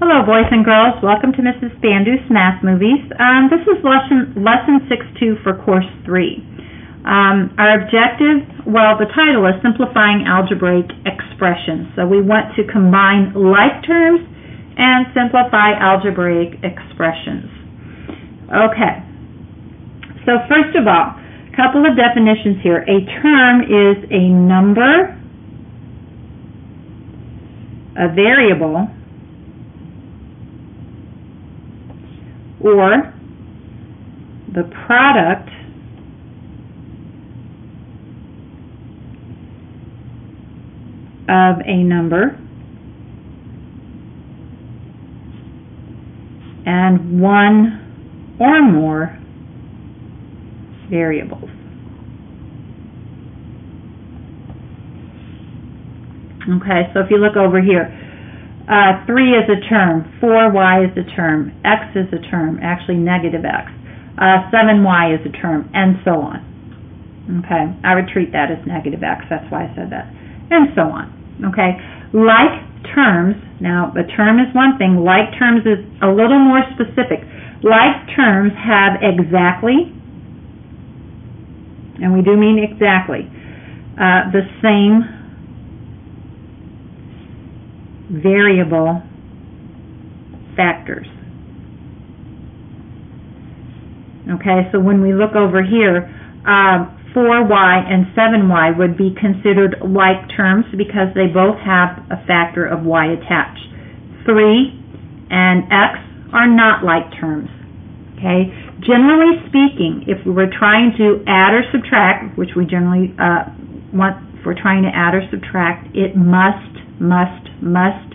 Hello, boys and girls. Welcome to Mrs. Bandu's Math Movies. This is lesson 6-2 for Course 3. Our objective, well, the title is Simplifying Algebraic Expressions. So we want to combine like terms and simplify algebraic expressions. Okay. So first of all, a couple of definitions here. A term is a number, a variable, or the product of a number and one or more variables. Okay, so if you look over here, 3 is a term, 4y is a term, x is a term, actually negative x, 7y is a term, and so on. Okay, I would treat that as negative x, that's why I said that, and so on. Okay, like terms, now a term is one thing, like terms is a little more specific. Like terms have exactly, and we do mean exactly, the same variable factors. Okay, so when we look over here, 4y and 7y would be considered like terms because they both have a factor of y attached. 3 and x are not like terms. Okay, generally speaking, if we were trying to add or subtract, which we generally want, if we're trying to add or subtract, it must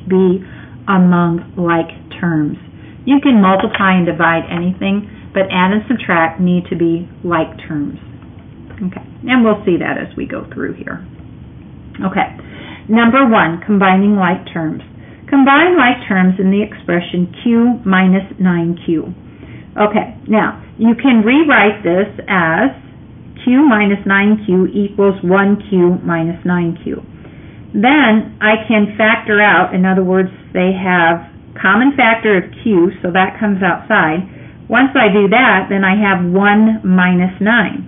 be among like terms. You can multiply and divide anything, but add and subtract need to be like terms. Okay, and we'll see that as we go through here. Okay, number 1, combining like terms. Combine like terms in the expression q minus 9q. Okay, now you can rewrite this as q minus 9q equals 1q minus 9q. Then I can factor out, in other words, they have common factor of q, so that comes outside. Once I do that, then I have 1 minus 9.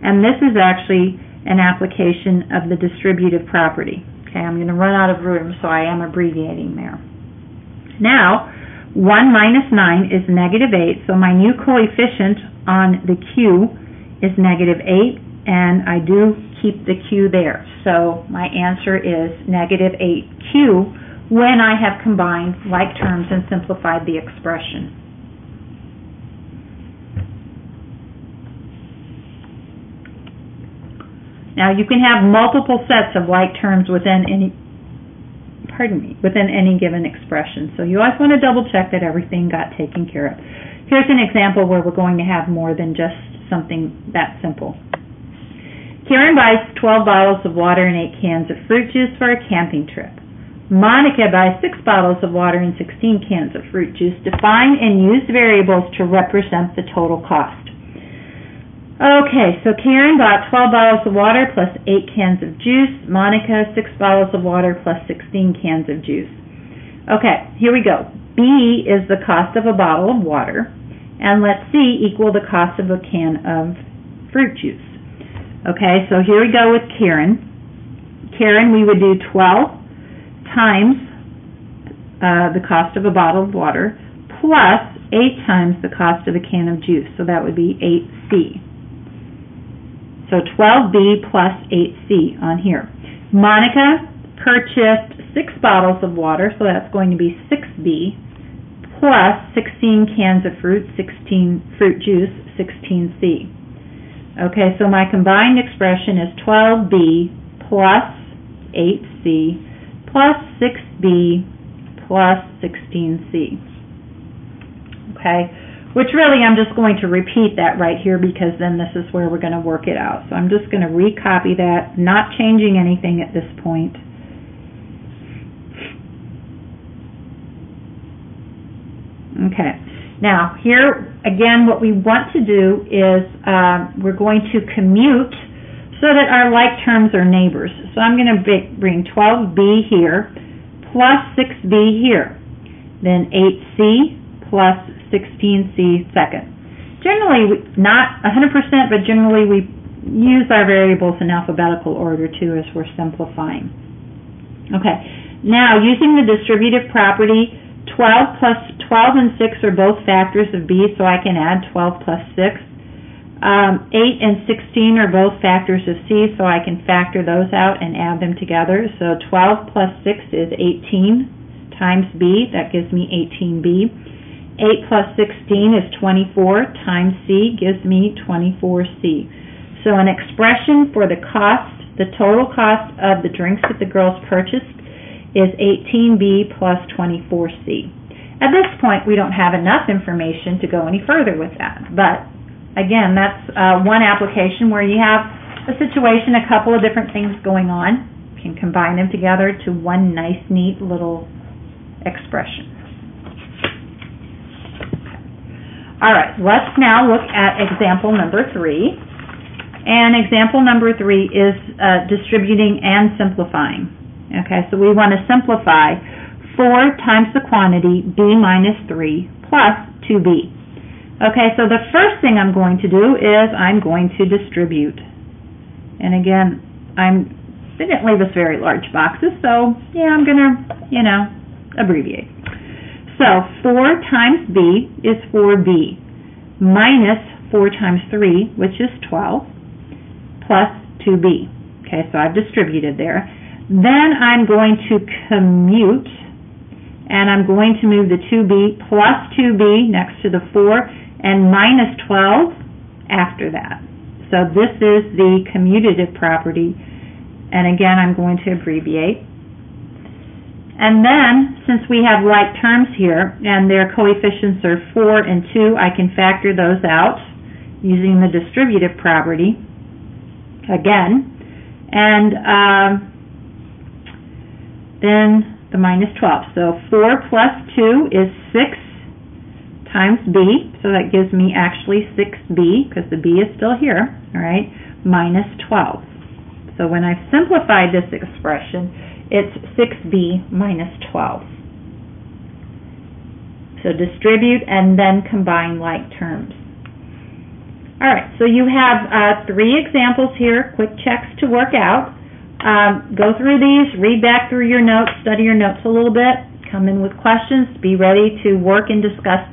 And this is actually an application of the distributive property. Okay, I'm going to run out of room, so I am abbreviating there. Now, 1 minus 9 is negative 8, so my new coefficient on the q is negative 8, and I do keep the q there. So my answer is negative 8q when I have combined like terms and simplified the expression. Now you can have multiple sets of like terms within any given expression. So you always want to double check that everything got taken care of. Here's an example where we're going to have more than just something that simple. Karen buys 12 bottles of water and 8 cans of fruit juice for a camping trip. Monica buys 6 bottles of water and 16 cans of fruit juice. Define and use variables to represent the total cost. Okay, so Karen bought 12 bottles of water plus 8 cans of juice. Monica, 6 bottles of water plus 16 cans of juice. Okay, here we go. B is the cost of a bottle of water, and let C equal the cost of a can of fruit juice. Okay, so here we go with Karen. Karen, we would do 12 times the cost of a bottle of water plus 8 times the cost of a can of juice. So that would be 8C. So 12B plus 8C on here. Monica purchased 6 bottles of water, so that's going to be 6B plus 16 cans of fruit, 16 fruit juice, 16C. Okay, so my combined expression is 12B plus 8C plus 6B plus 16C. Okay, which really I'm just going to repeat that right here because then this is where we're going to work it out. So I'm just going to recopy that, not changing anything at this point. Okay. Now, here, again, what we want to do is we're going to commute so that our like terms are neighbors. So I'm going to bring 12b here plus 6b here. then 8c plus 16c second. Generally, not 100%, but generally we use our variables in alphabetical order too as we're simplifying. Okay, now using the distributive property, 12 and 6 are both factors of b, so I can add 12 plus 6. 8 and 16 are both factors of c, so I can factor those out and add them together. So 12 plus 6 is 18 times b, that gives me 18b. 8 plus 16 is 24 times c gives me 24c. So an expression for the cost, the total cost of the drinks that the girls purchased is 18b plus 24c. At this point, we don't have enough information to go any further with that. But again, that's one application where you have a situation, a couple of different things going on. You can combine them together to one nice, neat little expression. All right, let's now look at example number 3. And example number 3 is distributing and simplifying. Okay, so we want to simplify 4 times the quantity b minus 3 plus 2b. Okay, so the first thing I'm going to do is I'm going to distribute. And again, they didn't leave us very large boxes, so yeah, I'm going to, abbreviate. So 4 times b is 4b minus 4 times 3, which is 12, plus 2b. Okay, so I've distributed there. Then I'm going to commute, and I'm going to move the 2b plus 2b next to the 4 and minus 12 after that. So this is the commutative property, and again, I'm going to abbreviate. And then, since we have like terms here, and their coefficients are 4 and 2, I can factor those out using the distributive property again. And then the minus 12. So 4 plus 2 is 6 times b, so that gives me actually 6b, because the b is still here, all right, minus 12. So when I simplify this expression, it's 6b minus 12. So distribute and then combine like terms. All right, so you have 3 examples here, quick checks to work out. Go through these, read back through your notes, study your notes a little bit, come in with questions, be ready to work and discuss this.